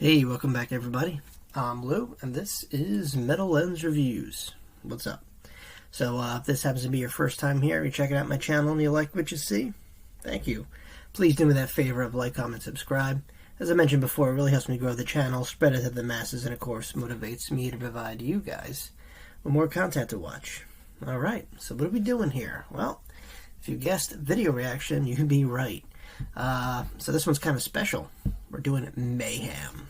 Hey, welcome back everybody. I'm Lou, and this is Metal Lens Reviews. What's up? So, if this happens to be your first time here, you're checking out my channel and you like what you see, thank you. Please do me that favor of like, comment, subscribe. As I mentioned before, it really helps me grow the channel, spread it to the masses, and of course, motivates me to provide you guys with more content to watch. Alright, so what are we doing here? Well, if you guessed video reaction, you'd be right. So this one's kind of special. We're doing Mayhem.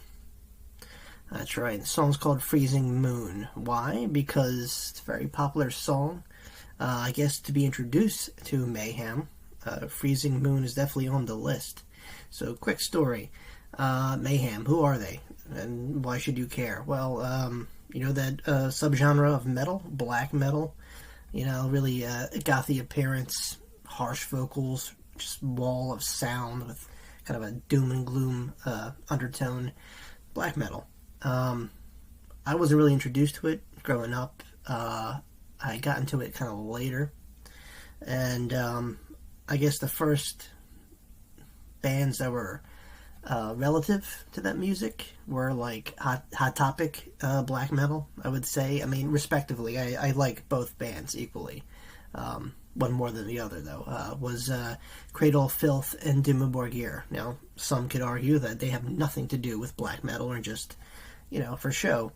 That's right. The song's called Freezing Moon. Why? Because it's a very popular song. I guess to be introduced to Mayhem, Freezing Moon is definitely on the list. So, quick story. Mayhem, who are they? And why should you care? Well, you know that subgenre of metal? Black metal? You know, really gothy appearance, harsh vocals, just wall of sound with kind of a doom and gloom undertone. Black metal. I wasn't really introduced to it growing up. I got into it kind of later. And I guess the first bands that were relative to that music were like Hot Topic, black metal, I would say. I mean, respectively, I like both bands equally. One more than the other, though, was Cradle of Filth and Dimmu Borgir. Now, some could argue that they have nothing to do with black metal or just, you know, for show.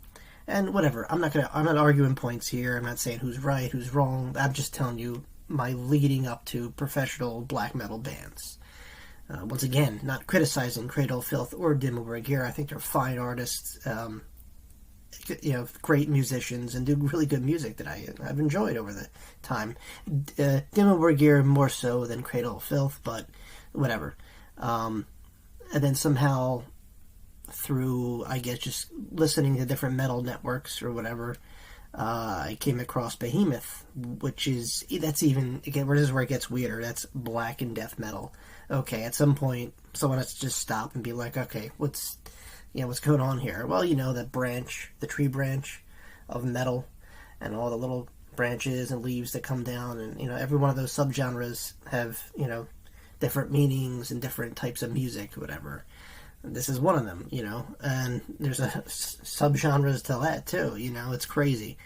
And whatever, I'm not arguing points here. I'm not saying who's right, who's wrong. I'm just telling you my leading up to professional black metal bands. Once again, not criticizing Cradle of Filth or Dimmu Borgir. I think they're fine artists, you know, great musicians, and do really good music that I've enjoyed over the time. Dimmu Borgir more so than Cradle of Filth, but whatever. And then somehow, through, I guess, just listening to different metal networks or whatever, I came across Behemoth, which is, that's even, again, this is where it gets weirder. That's black and death metal. Okay, at some point, someone has to just stop and be like, okay, what's going on here? Well, you know, that branch, the tree branch of metal, and all the little branches and leaves that come down, and, you know, every one of those subgenres have, you know, different meanings and different types of music, whatever. This is one of them, you know, and there's a subgenres to that too, you know, it's crazy.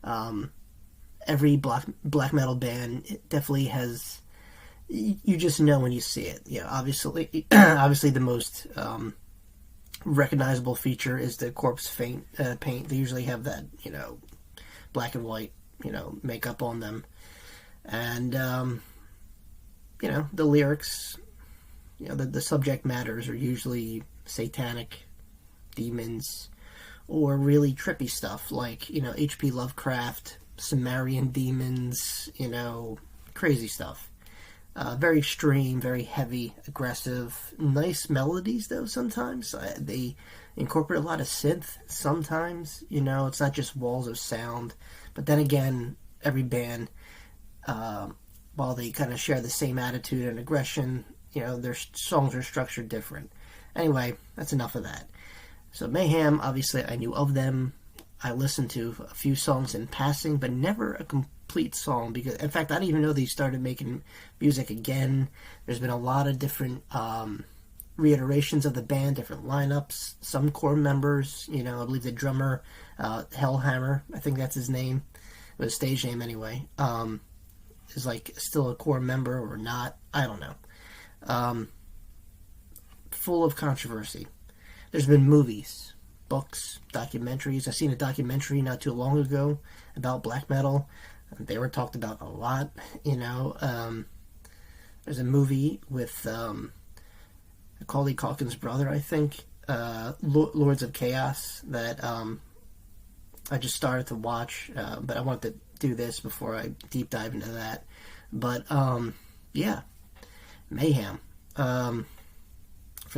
Every black metal band definitely has, you just know when you see it. You know, obviously the most recognizable feature is the corpse paint. They usually have that, you know, black and white, you know, makeup on them, and you know, the lyrics, you know, the subject matters are usually satanic, demons, or really trippy stuff like, you know, H.P. Lovecraft, Sumerian demons, you know, crazy stuff. Very extreme, very heavy, aggressive, nice melodies though sometimes. They incorporate a lot of synth sometimes, you know, it's not just walls of sound. But then again, every band, while they kind of share the same attitude and aggression, you know, their songs are structured different. Anyway, that's enough of that. So Mayhem, obviously I knew of them. I listened to a few songs in passing, but never a complete song, because, in fact, I didn't even know they started making music again. There's been a lot of different reiterations of the band, different lineups, some core members, you know, I believe the drummer, Hellhammer, I think that's his name, his stage name anyway, is like still a core member or not, I don't know. Full of controversy. There's been movies, books, documentaries. I seen a documentary not too long ago about black metal. They were talked about a lot, you know. There's a movie with Macaulay Culkin's brother, I think, Lords of Chaos, that I just started to watch, but I wanted to do this before I deep dive into that. But yeah, Mayhem. For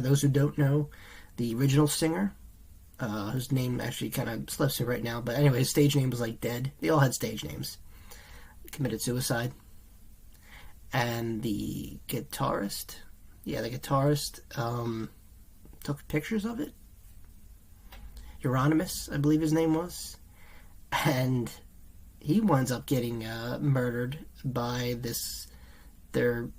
those who don't know, the original singer, whose name actually kind of slips me right now, but anyway, his stage name was like Dead. They all had stage names. Committed suicide. And the guitarist, took pictures of it. Euronymous, I believe his name was. And he winds up getting murdered by their,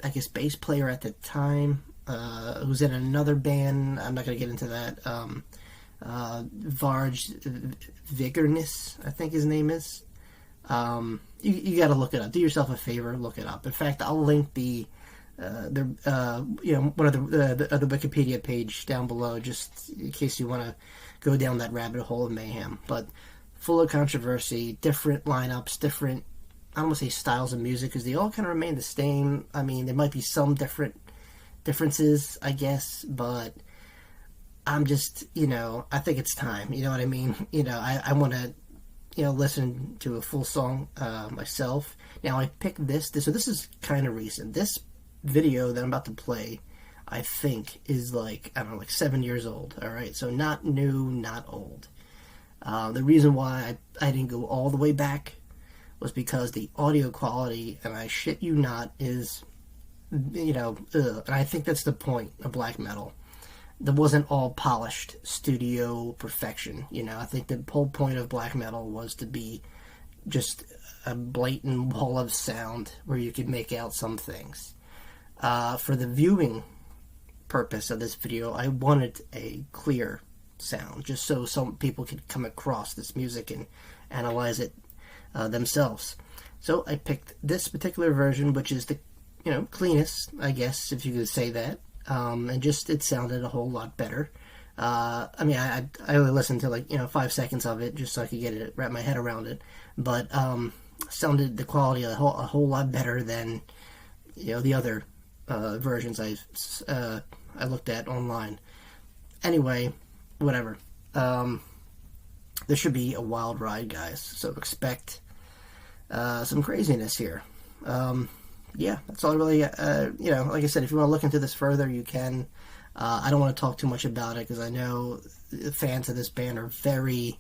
I guess, bass player at the time. who's in another band. I'm not going to get into that. Varg Vigorness, I think his name is. You got to look it up. Do yourself a favor, look it up. In fact, I'll link the one of the Wikipedia page down below, just in case you want to go down that rabbit hole of Mayhem. But full of controversy, different lineups, different, I don't want to say styles of music, because they all kind of remain the same. I mean, there might be some differences, I guess, but I'm just, I think it's time. You know what I mean? I want to, listen to a full song myself. Now, I picked this, so this is kind of recent. This video that I'm about to play, I think, is like 7 years old, alright? So not new, not old. The reason why I didn't go all the way back was because the audio quality, and I shit you not, is, and I think that's the point of black metal. That wasn't all polished studio perfection. I think the whole point of black metal was to be just a blatant wall of sound where you could make out some things. For the viewing purpose of this video, I wanted a clear sound, just so some people could come across this music and analyze it themselves. So I picked this particular version, which is the cleanest, I guess, if you could say that. And just, it sounded a whole lot better. I only listened to 5 seconds of it just so I could wrap my head around it. But, sounded the quality a whole lot better than, the other, versions I looked at online. Anyway, whatever. This should be a wild ride, guys. So expect, some craziness here. Yeah, that's all really, like I said, if you want to look into this further, you can. I don't want to talk too much about it, because I know the fans of this band are very,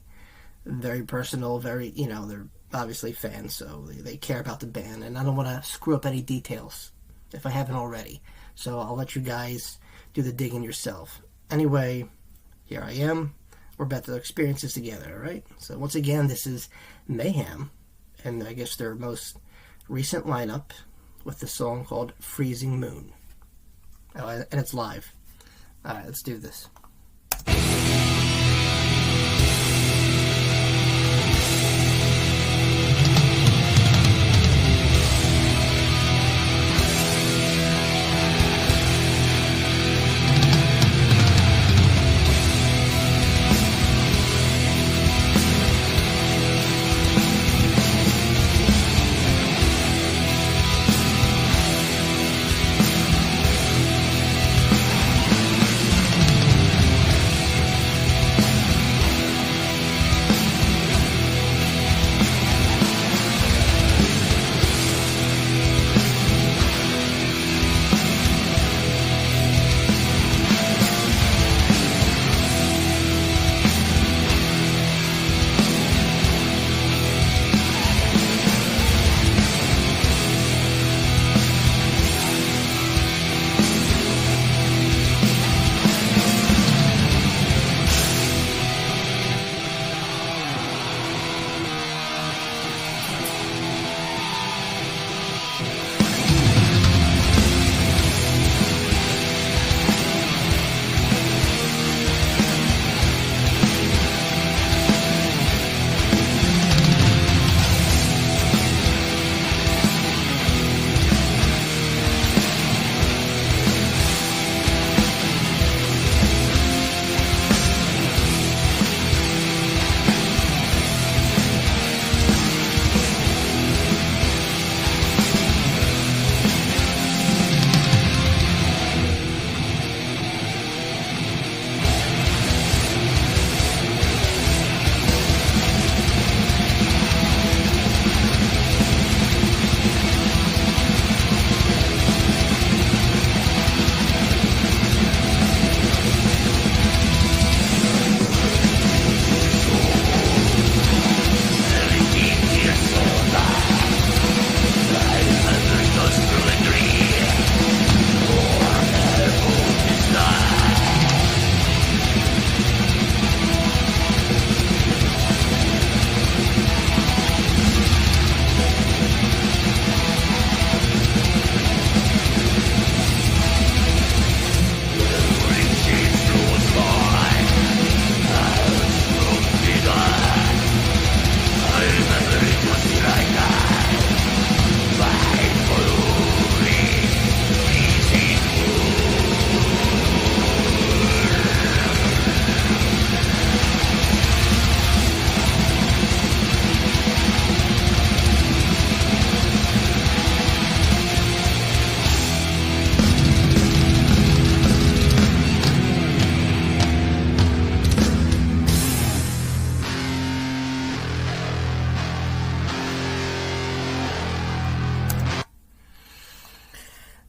very personal, very, they're obviously fans, so they care about the band, and I don't want to screw up any details, if I haven't already. So I'll let you guys do the digging yourself. Anyway, here I am. We're about to experience this together, alright? So once again, this is Mayhem, and I guess their most recent lineup, with the song called Freezing Moon. Oh, and it's live. Alright, let's do this.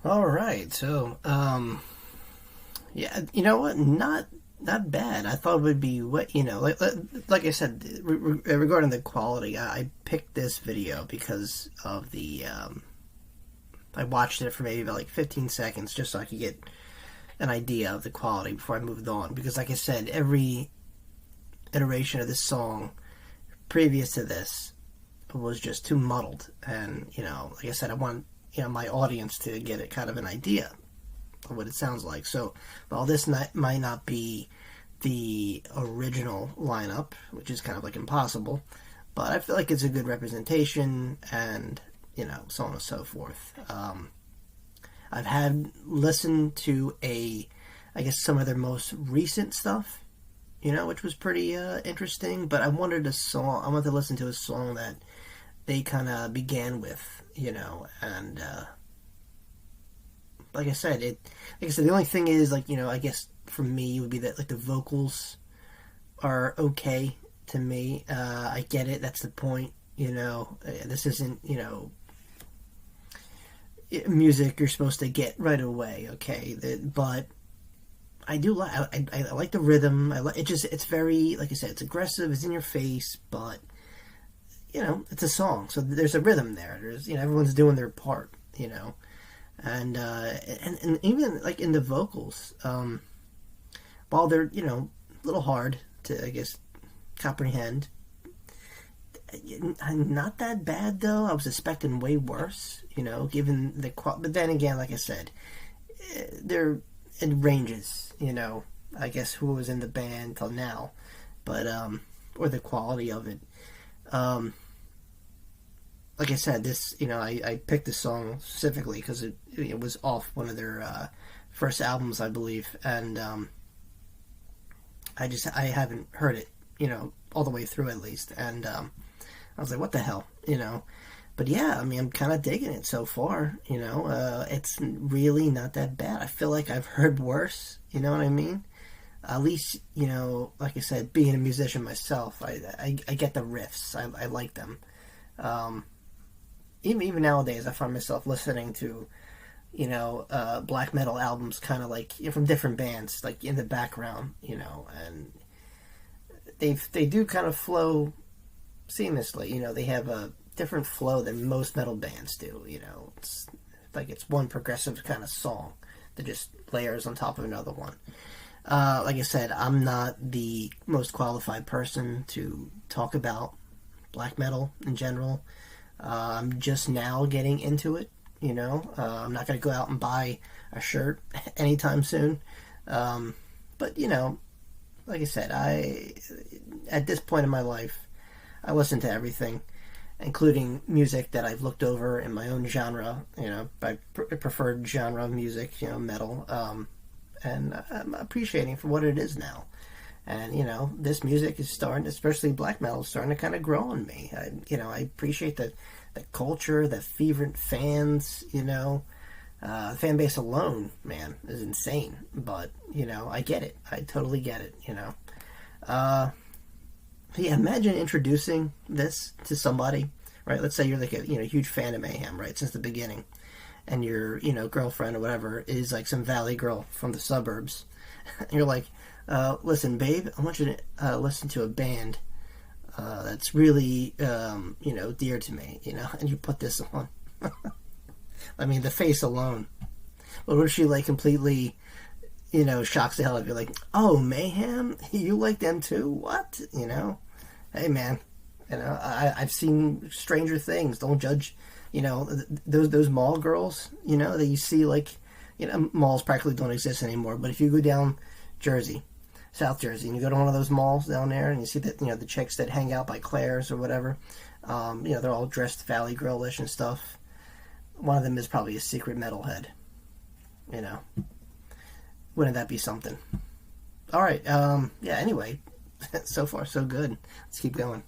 All right, so yeah, you know what? Not bad. I thought it would be what like I said, regarding the quality. I picked this video because of the I watched it for maybe about like 15 seconds just so I could get an idea of the quality before I moved on. Because, like I said, every iteration of this song previous to this was just too muddled, and like I said, I want my audience to get it kind of an idea of what it sounds like. So while this might not be the original lineup, which is kind of like impossible, but I feel like it's a good representation, and so on and so forth. I've had listened to I guess some of their most recent stuff, which was pretty interesting. But I wanted to listen to a song that they kind of began with, and like I said, the only thing is, like, I guess for me it would be that, like, the vocals are okay to me. I get it. That's the point. This isn't, music you're supposed to get right away, okay? But I do like I like the rhythm. I like it. It's very, like I said, it's aggressive. It's in your face, but it's a song, so there's a rhythm there. There's everyone's doing their part, and even like in the vocals, while they're a little hard to, I guess, comprehend. Not that bad, though. I was expecting way worse, given the but then again, like I said, it ranges, I guess who was in the band till now, but or the quality of it. Like I said, this, I picked this song specifically because it was off one of their first albums, I believe, and I haven't heard it, all the way through at least, and I was like, what the hell, But yeah, I mean, I'm kind of digging it so far, It's really not that bad. I feel like I've heard worse, you know what I mean? At least, like I said, being a musician myself, I get the riffs. I like them. Even nowadays, I find myself listening to, black metal albums kind of like from different bands, like in the background, and they do kind of flow seamlessly. They have a different flow than most metal bands do. It's like it's one progressive kind of song that just layers on top of another one. Like I said, I'm not the most qualified person to talk about black metal in general. I'm just now getting into it. I'm not going to go out and buy a shirt anytime soon. But like I said, at this point in my life, I listen to everything, including music that I've looked over in my own genre, my preferred genre of music, metal, and I'm appreciating for what it is now. And, this music is starting, especially black metal, is starting to kind of grow on me. I appreciate the culture, the fervent fans, the fan base alone, man, is insane. But, I get it. I totally get it, Yeah, imagine introducing this to somebody, right? Let's say you're like a huge fan of Mayhem, right, since the beginning, and your girlfriend or whatever is like some valley girl from the suburbs, and you're like, listen, babe, I want you to listen to a band that's really dear to me, and you put this on. I mean, the face alone. But what if she like completely shocks the hell out of you, like, oh, Mayhem, you like them too? What? Hey, man, I've seen stranger things. Don't judge, those mall girls, that you see, like, malls practically don't exist anymore. But if you go down Jersey, South Jersey, and you go to one of those malls down there, and you see that, the chicks that hang out by Claire's or whatever, they're all dressed Valley Girl-ish and stuff. One of them is probably a secret metalhead, Wouldn't that be something? All right, yeah, anyway, so far so good. Let's keep going.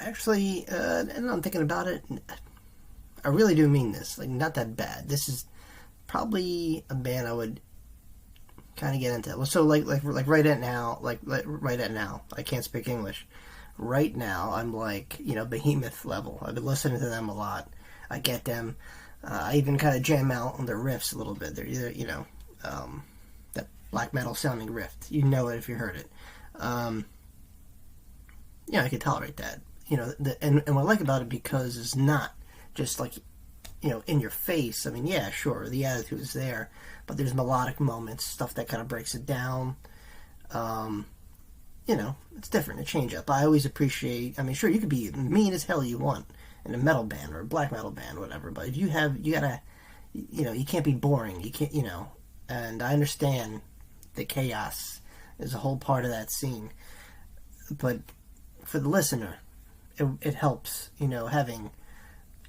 Actually, and I'm thinking about it, I really do mean this. Like, not that bad. This is probably a band I would kind of get into. Well, so like right at now, right at now, I can't speak English. Right now, I'm like, Behemoth level. I've been listening to them a lot. I get them. I even kind of jam out on their riffs a little bit. They're either, that black metal sounding riff. You know it if you heard it. I can tolerate that. And what I like about it, because it's not just like, in your face. I mean, yeah, sure, the attitude is there, but there's melodic moments, stuff that kind of breaks it down. It's different, a change up. I always appreciate, I mean, sure, you could be mean as hell you want in a metal band or a black metal band or whatever, but if you gotta, you can't be boring. You can't, and I understand the chaos is a whole part of that scene, but for the listener, it helps, having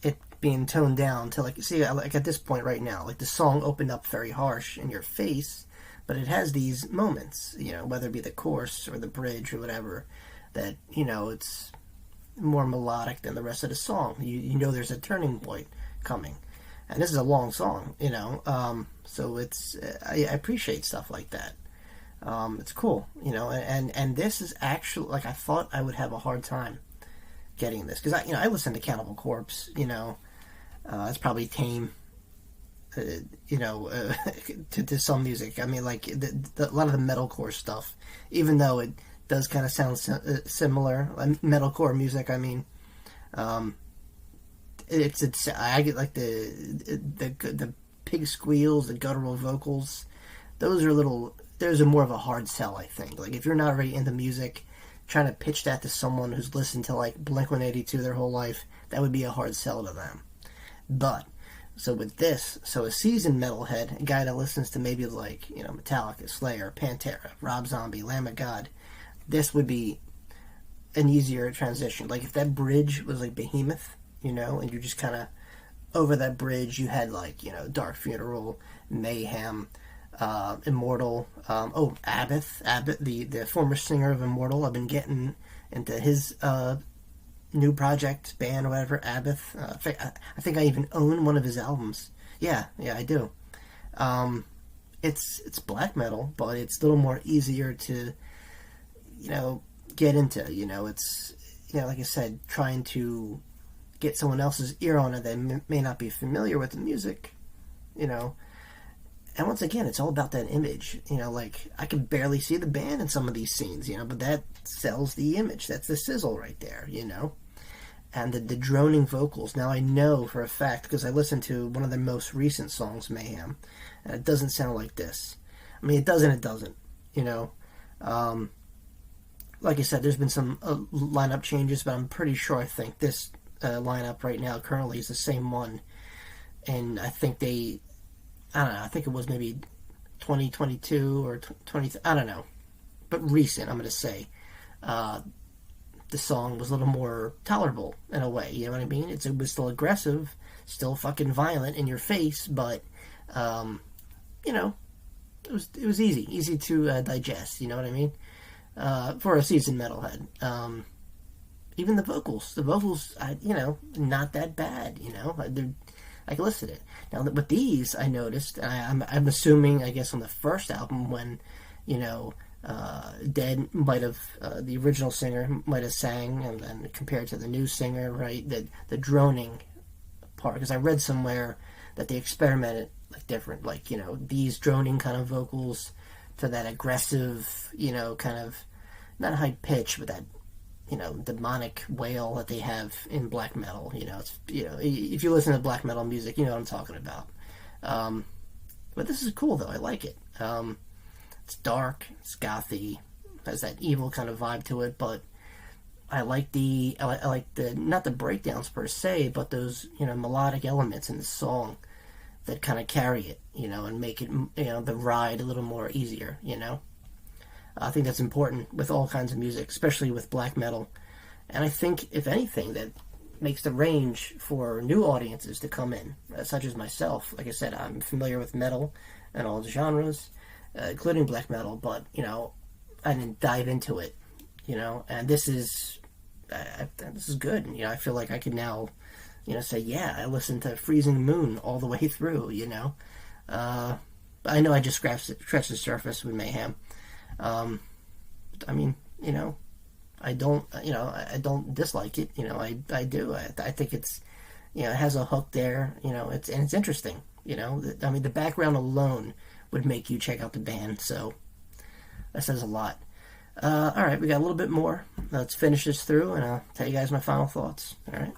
it being toned down to, like, see, like at this point right now, like the song opened up very harsh in your face, but it has these moments, whether it be the chorus or the bridge or whatever, that, it's more melodic than the rest of the song. You know there's a turning point coming. And this is a long song, so it's, I appreciate stuff like that. It's cool, and this is actually, like, I thought I would have a hard time getting this, because I listen to Cannibal Corpse, it's probably tame, to some music. I mean, like, a lot of the metalcore stuff, even though it does kind of sound similar, metalcore music, I mean, I get like the pig squeals, the guttural vocals, those are more of a hard sell, I think. Like, if you're not already into music, trying to pitch that to someone who's listened to, like, Blink-182 their whole life, that would be a hard sell to them. But, so with this, a seasoned metalhead, a guy that listens to maybe, like, Metallica, Slayer, Pantera, Rob Zombie, Lamb of God, this would be an easier transition. Like, if that bridge was like Behemoth, and you just kind of, over that bridge, you had, like, Dark Funeral, Mayhem, Immortal, Abbott, the former singer of Immortal. I've been getting into his new project, band, or whatever, Abbott. I think I even own one of his albums. Yeah, I do. It's black metal, but it's a little more easier to, get into. It's, like I said, trying to get someone else's ear on it that may not be familiar with the music, And once again, it's all about that image. Like, I can barely see the band in some of these scenes, but that sells the image. That's the sizzle right there, And the droning vocals. Now, I know for a fact, because I listened to one of their most recent songs, Mayhem, and it doesn't sound like this. I mean, it does and it doesn't, Like I said, there's been some lineup changes, but I'm pretty sure I think this lineup right now currently is the same one. And I think I think it was maybe 2022 or 20, I don't know. But recent, I'm going to say. The song was a little more tolerable in a way, you know what I mean? It was still aggressive, still fucking violent in your face, but, it was easy to digest, you know what I mean? For a seasoned metalhead. Even the vocals, not that bad, I can listen to it. Now, with these, I noticed, I'm assuming, I guess, on the first album when, Dead might have, the original singer might have sang, and then compared to the new singer, right, the droning part, because I read somewhere that they experimented, like, different, like, these droning kind of vocals to that aggressive, kind of, not high pitch, but that, demonic wail that they have in black metal. It's, if you listen to black metal music, you know what I'm talking about. But this is cool, though. I like it. It's dark, it's gothy, has that evil kind of vibe to it, but I like the not the breakdowns per se, but those, melodic elements in the song that kind of carry it, and make it, the ride a little more easier, I think that's important with all kinds of music, especially with black metal. And I think, if anything, that makes the range for new audiences to come in, such as myself. Like I said, I'm familiar with metal and all the genres, including black metal, but, I didn't dive into it, and this is, this is good. You know, I feel like I could now, you know, say, yeah, I listened to Freezing Moon all the way through. You know, I know I just scratched the surface with Mayhem. I mean, you know, I don't dislike it. You know, I do. I think it's, you know, it has a hook there. You know, it's interesting. You know, I mean, the background alone would make you check out the band. So that says a lot. All right, we got a little bit more. Let's finish this through, and I'll tell you guys my final thoughts. All right.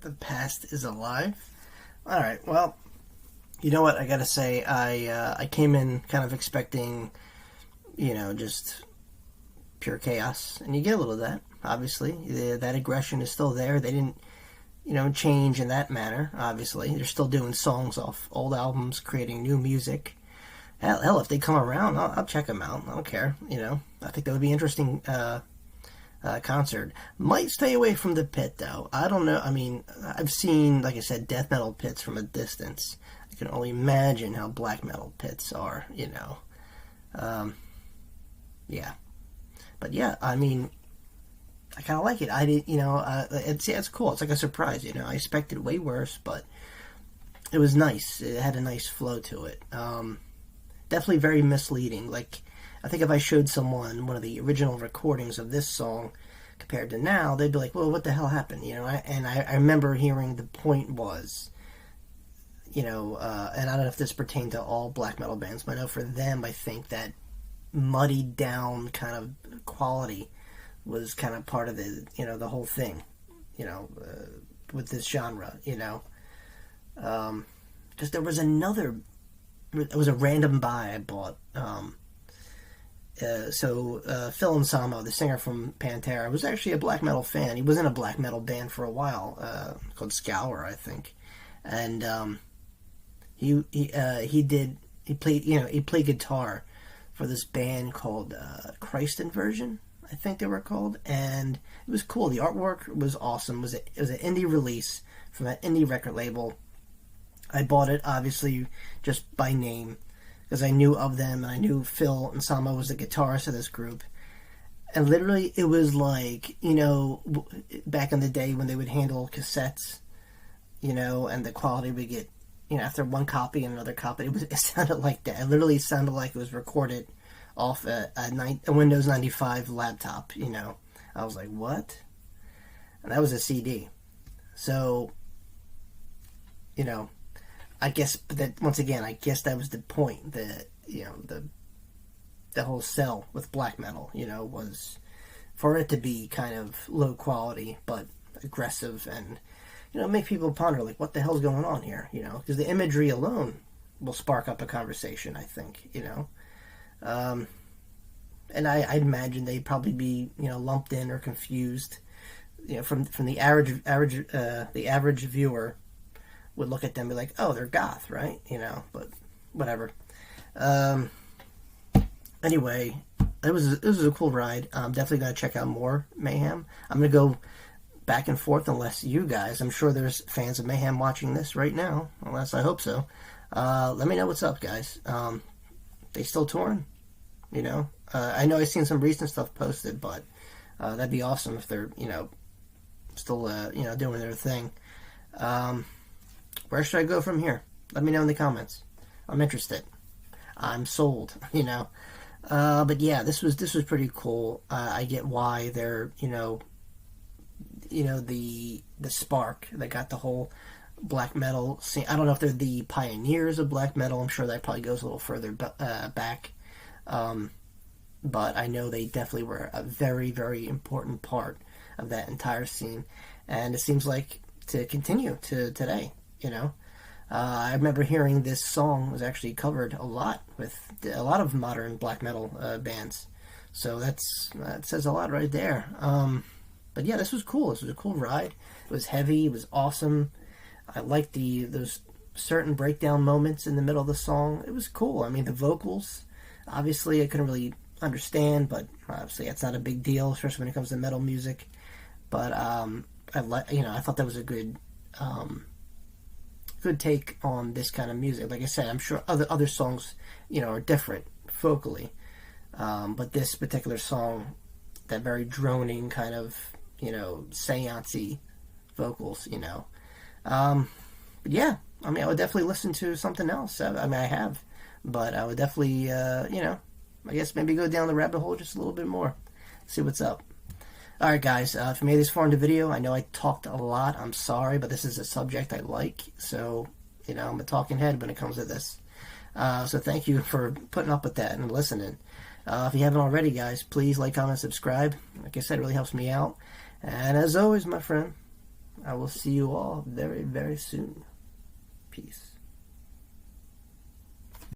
The past is alive. All right, well, you know what? I gotta say, I came in kind of expecting, you know, just pure chaos, and you get a little of that. Obviously, that aggression is still there. They didn't, you know, change in that manner. Obviously, they're still doing songs off old albums, creating new music. Hell, if they come around, I'll check them out. I don't care. You know, I think that would be interesting. Concert. Might stay away from the pit, though. I don't know. I mean, I've seen, like I said, death metal pits from a distance. I can only imagine how black metal pits are, you know. Yeah. But yeah, I mean, I kind of like it. I did, you know, it's cool. It's like a surprise, you know. I expected way worse, but it was nice. It had a nice flow to it. Definitely very misleading. Like, I think if I showed someone one of the original recordings of this song compared to now, they'd be like, well, what the hell happened? You know, I remember hearing the point was, you know, and I don't know if this pertained to all black metal bands, but I know for them, I think that muddied down kind of quality was kind of part of the, you know, the whole thing, you know, with this genre, you know. Because there was another, it was a random buy I bought, so Phil Anselmo, the singer from Pantera, was actually a black metal fan. He was in a black metal band for a while called Scour, I think, and he played guitar for this band called Christ Inversion, I think they were called, and it was cool. The artwork was awesome. It was an indie release from an indie record label. I bought it obviously just by name, because I knew of them, and I knew Phil Anselmo was the guitarist of this group. And literally, it was like, you know, back in the day when they would handle cassettes, you know, and the quality would get, you know, after one copy and another copy, it sounded like that. It literally sounded like it was recorded off a Windows 95 laptop, you know. I was like, what? And that was a CD. So, you know, I guess that, once again, I guess that was the point, that, you know, the whole sell with black metal, you know, was for it to be kind of low quality but aggressive, and, you know, make people ponder, like, what the hell's going on here, you know, because the imagery alone will spark up a conversation, I think, you know. And I'd imagine they'd probably be, you know, lumped in or confused, you know, from the average viewer would look at them and be like, oh, they're goth, right? You know, but whatever. Anyway, it was a cool ride. I'm definitely going to check out more Mayhem. I'm going to go back and forth, unless you guys, I'm sure there's fans of Mayhem watching this right now, unless I hope so. Let me know what's up, guys. They still touring? You know? I know I've seen some recent stuff posted, but that'd be awesome if they're, you know, still, you know, doing their thing. Where should I go from here? Let me know in the comments. I'm interested. I'm sold, you know. But yeah, this was pretty cool. I get why they're the spark that got the whole black metal scene. I don't know if they're the pioneers of black metal. I'm sure that probably goes a little further back. Um, but I know they definitely were a very, very important part of that entire scene. And it seems like to continue to today, you know. I remember hearing this song was actually covered a lot with a lot of modern black metal bands. So that says a lot right there. But yeah, this was cool. This was a cool ride. It was heavy. It was awesome. I liked those certain breakdown moments in the middle of the song. It was cool. I mean, the vocals, obviously, I couldn't really understand, but obviously that's not a big deal, especially when it comes to metal music. But I thought that was a good take on this kind of music. Like I said, I'm sure other songs, are different vocally, but this particular song, that very droning kind of, seance-y vocals, But yeah, I mean, I would definitely listen to something else. I mean, I have, but I would definitely, I guess maybe go down the rabbit hole just a little bit more, see what's up. Alright guys, if you made this far in the video, I know I talked a lot, I'm sorry, but this is a subject I like, so, I'm a talking head when it comes to this. So thank you for putting up with that and listening. If you haven't already, guys, please like, comment, subscribe. Like I said, it really helps me out. And as always, my friend, I will see you all very, very soon. Peace.